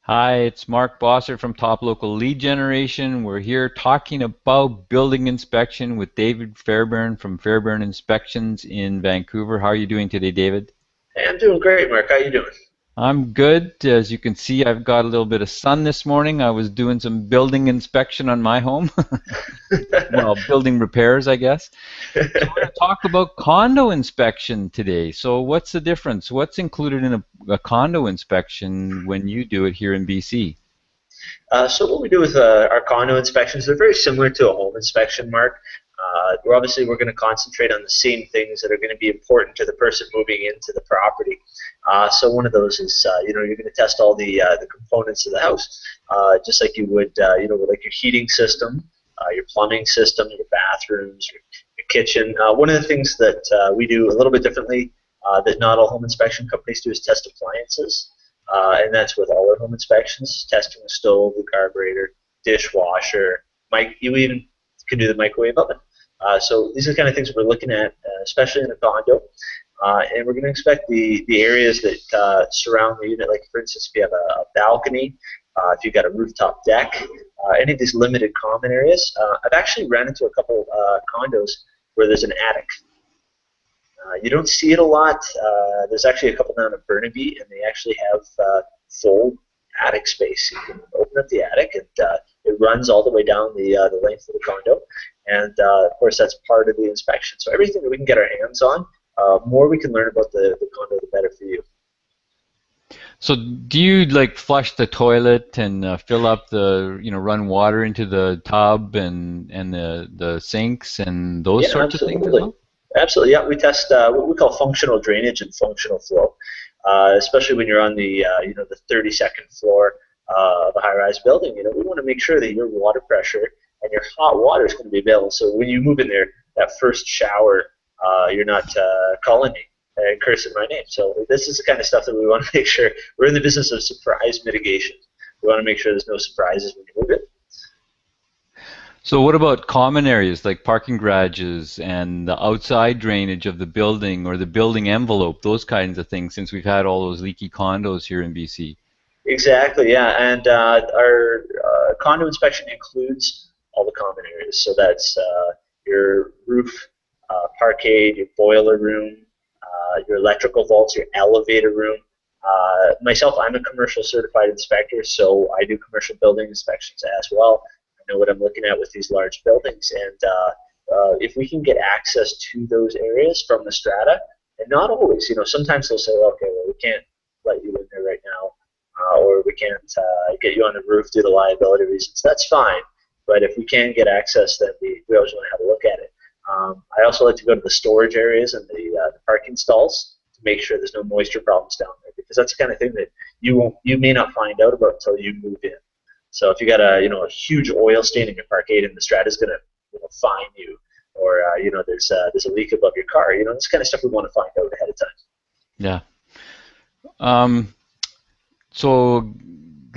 Hi, it's Mark Bossert from Top Local Lead Generation. We're here talking about building inspection with David Fairbairn from Fairbairn Inspections in Vancouver. How are you doing today, David? Hey, I'm doing great, Mark. How you doing? I'm good. As you can see, I've got a little bit of sun this morning. I was doing some building inspection on my home. Well, building repairs, I guess. So we're going to talk about condo inspection today. So what's the difference? What's included in a condo inspection when you do it here in BC? So what we do with our condo inspections, they're very similar to a home inspection, Mark. We're going to concentrate on the same things that are going to be important to the person moving into the property. So one of those is, you're going to test all the components of the house, just like you would, like your heating system, your plumbing system, your bathrooms, your kitchen. One of the things that we do a little bit differently that not all home inspection companies do is test appliances. And that's with all our home inspections, testing the stove, the garburator, dishwasher, you even can do the microwave oven. So these are the kind of things we're looking at, especially in a condo. And we're going to inspect the areas that surround the unit, like for instance, if you have a balcony, if you've got a rooftop deck, any of these limited common areas. I've actually ran into a couple condos where there's an attic. You don't see it a lot. There's actually a couple down at Burnaby, and they actually have full attic space. You can open up the attic, and it runs all the way down the length of the condo. And of course, that's part of the inspection. So everything that we can get our hands on, more we can learn about the condo, the better for you. So do you like flush the toilet and fill up run water into the tub and the sinks and those Yeah, sorts of things as absolutely. well? Absolutely, yeah. We test what we call functional drainage and functional flow, especially when you're on the 32nd floor of a high-rise building. We want to make sure that your water pressure and your hot water is going to be available. So when you move in there, that first shower, you're not calling me and cursing my name. So this is the kind of stuff that we want to make sure. We're in the business of surprise mitigation. We want to make sure there's no surprises when you move it. So what about common areas like parking garages and the outside drainage of the building or the building envelope, those kinds of things, since we've had all those leaky condos here in BC? Exactly, yeah. And our condo inspection includes all the common areas. So that's your roof, parquet, your boiler room, your electrical vaults, your elevator room. Myself, I'm a commercial certified inspector, so I do commercial building inspections as well. I know what I'm looking at with these large buildings. And if we can get access to those areas from the strata, and not always, sometimes they'll say, okay, well, we can't let you in there right now. Or we can't get you on the roof due to liability reasons. That's fine, but if we can get access, then we always want to have a look at it. I also like to go to the storage areas and the parking stalls to make sure there's no moisture problems down there, because that's the kind of thing that you may not find out about until you move in. So if you got a huge oil stain in your parquet and the strata's going to fine you, or there's a leak above your car, this kind of stuff we want to find out ahead of time. Yeah. So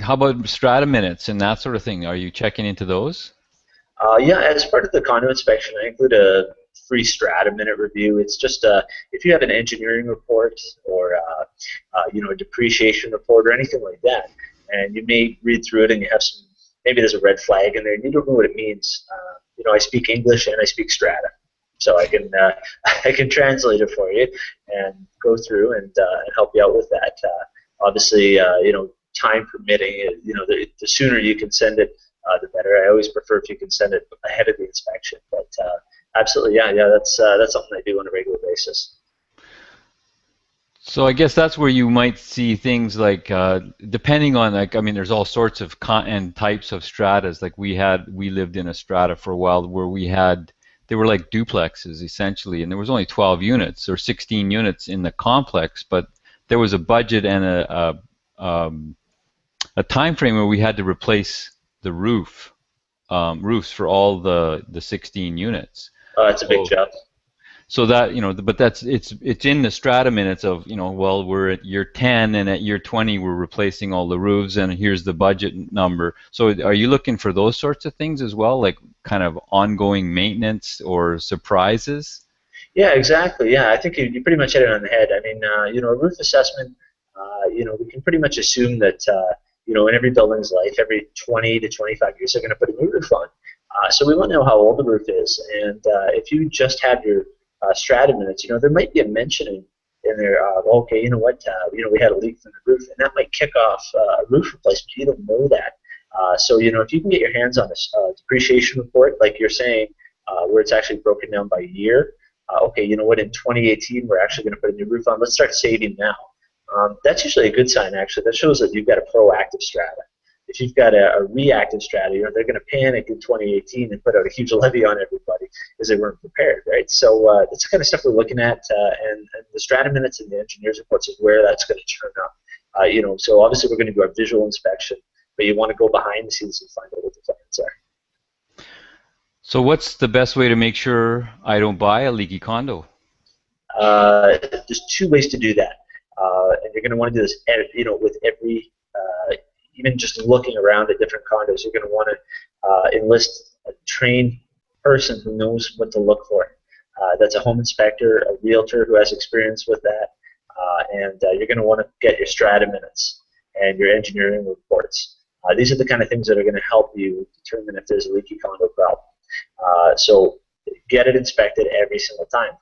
how about strata minutes and that sort of thing? Are you checking into those? Yeah, as part of the condo inspection, I include a free strata minute review. It's just if you have an engineering report or a depreciation report or anything like that, and you may read through it and you have maybe there's a red flag in there and you don't know what it means. I speak English and I speak strata, so I can I can translate it for you and go through and help you out with that. Obviously, time permitting, the sooner you can send it, the better. I always prefer if you can send it ahead of the inspection. But absolutely, yeah, that's something I do on a regular basis. So I guess that's where you might see things like, depending on there's all sorts of and types of stratas. Like we lived in a strata for a while where they were like duplexes essentially, and there was only 12 units or 16 units in the complex, but there was a budget and a time frame where we had to replace the roofs for all the 16 units. Oh, that's a big job. So that, but it's in the strata minutes of, well, we're at year 10 and at year 20 we're replacing all the roofs and here's the budget number. So are you looking for those sorts of things as well, like kind of ongoing maintenance or surprises? Yeah, exactly. Yeah, I think you pretty much hit it on the head. I mean, a roof assessment, we can pretty much assume that, in every building's life, every 20 to 25 years, they're going to put a new roof on. So we want to know how old the roof is. And if you just have your strata minutes, there might be a mention in there, okay, you know what, we had a leak from the roof, and that might kick off a roof replacement. You don't know that. So, if you can get your hands on a depreciation report, like you're saying, where it's actually broken down by year, okay, you know what, in 2018, we're actually going to put a new roof on. Let's start saving now. That's usually a good sign, actually. That shows that you've got a proactive strata. If you've got a reactive strata, they're going to panic in 2018 and put out a huge levy on everybody because they weren't prepared, right? So that's the kind of stuff we're looking at, and the strata minutes and the engineer's reports is where that's going to turn up. So obviously we're going to do our visual inspection, but you want to go behind the scenes and find out what the plans are. So what's the best way to make sure I don't buy a leaky condo? There's two ways to do that, and you're going to want to do this, with every, even just looking around at different condos. You're going to want to enlist a trained person who knows what to look for. That's a home inspector, a realtor who has experience with that, and you're going to want to get your strata minutes and your engineering reports. These are the kind of things that are going to help you determine if there's a leaky condo problem. So get it inspected every single time.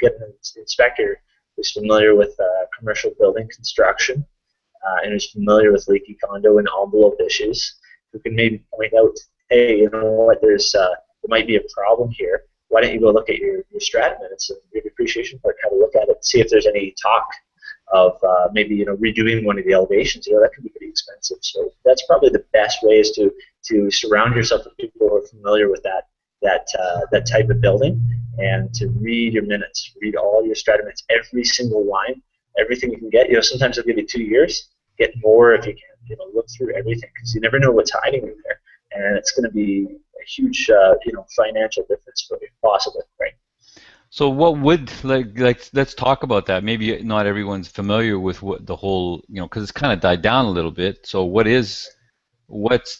Get an inspector who's familiar with commercial building construction and who's familiar with leaky condo and envelope issues, who can maybe point out, hey, you know what, there might be a problem here. Why don't you go look at your strata minutes and your depreciation part, have a look at it, see if there's any talk of maybe redoing one of the elevations. That can be pretty expensive. So that's probably the best way, is to surround yourself with people who are familiar with that type of building, and to read your minutes, read all your strata minutes, every single line, everything you can get. Sometimes they'll give you 2 years. Get more if you can. Look through everything, because you never know what's hiding in there, and it's going to be a huge financial difference for you, possibly, right? So what would, let's talk about that. Maybe not everyone's familiar with what the whole, because it's kind of died down a little bit. So what's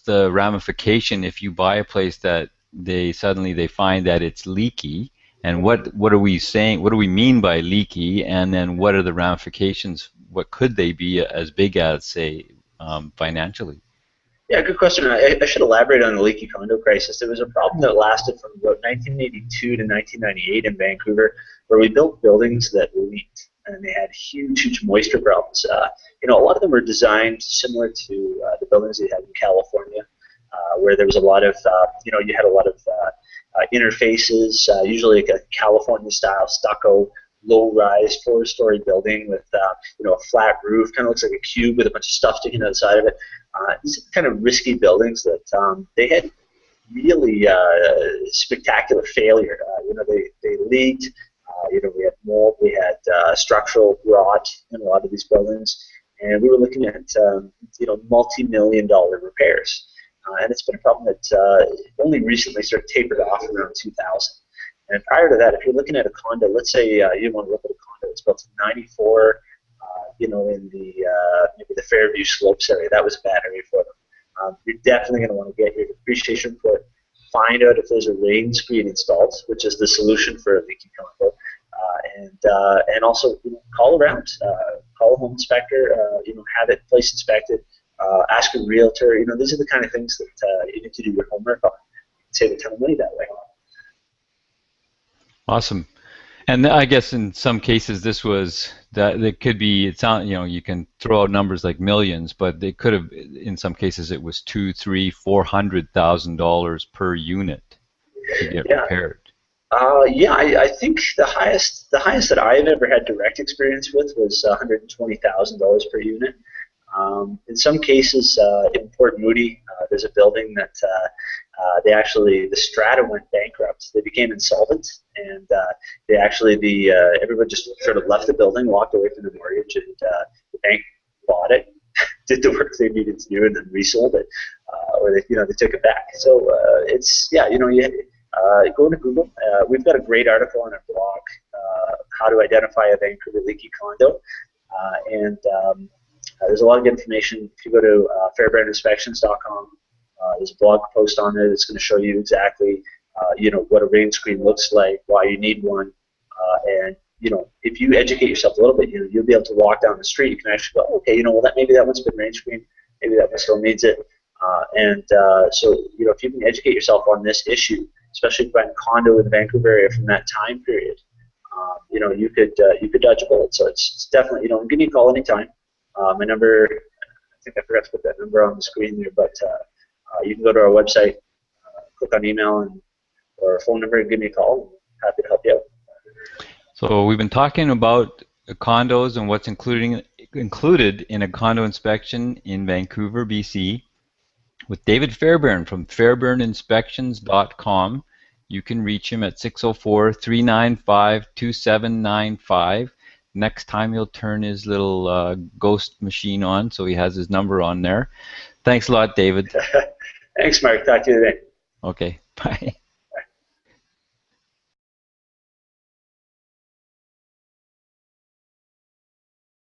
the ramification if you buy a place that they find that it's leaky, and what are we saying? What do we mean by leaky? And then what are the ramifications? What could they be as big as, say, financially? Yeah, good question. I should elaborate on the leaky condo crisis. There was a problem that lasted from about 1982 to 1998 in Vancouver, where we built buildings that leaked, and they had huge moisture problems. A lot of them were designed similar to the buildings they had in California, where there was a lot of, you had a lot of interfaces, usually like a California-style stucco, low-rise, 4-story building with a flat roof, kind of looks like a cube with a bunch of stuff sticking out the side of it. These are kind of risky buildings that they had really spectacular failure. They leaked. We had mold, we had structural rot in a lot of these buildings, and we were looking at multi-million-dollar repairs. And it's been a problem that only recently sort of tapered off around 2000. And prior to that, if you're looking at a condo, let's say you want to look at a condo, it's built in '94, in the maybe the Fairview Slopes area. That was a bad area for them. You're definitely going to want to get your depreciation report, find out if there's a rain screen installed, which is the solution for a leaky condo, and also call around, call a home inspector, have it place inspected, ask a realtor. These are the kind of things that you need to do your homework on. You can save a ton of money that way. Awesome. And I guess in some cases this was that it could be, it's not, you can throw out numbers like millions, but they could have, in some cases it was $200,000, $300,000, $400,000 per unit to get repaired. I think the highest that I've ever had direct experience with was $120,000 per unit. In some cases, in Port Moody, there's a building that the strata went bankrupt. They became insolvent, and everyone just sort of left the building, walked away from the mortgage, and the bank bought it, did the work they needed to do, and then resold it, or they took it back. So go to Google. We've got a great article on our blog, how to identify a Vancouver leaky condo, and there's a lot of information. If you go to fairbairninspections.com, there's a blog post on there that's going to show you exactly, what a rain screen looks like, why you need one, and if you educate yourself a little bit, you'll be able to walk down the street. You can actually go, okay, maybe that one's been rain screened. maybe that one still needs it. So if you can educate yourself on this issue, especially buying a condo in the Vancouver area from that time period, you could dodge a bullet. So it's definitely, give me a call anytime. My number, I think I forgot to put that number on the screen there, but you can go to our website, click on email or phone number and give me a call. I'm happy to help you out. So we've been talking about condos and what's included in a condo inspection in Vancouver, BC, with David Fairbairn from fairbairninspections.com. You can reach him at 604-395-2795. Next time he'll turn his little ghost machine on, so he has his number on there. Thanks a lot, David. Thanks, Mark. Talk to you today. Okay, bye.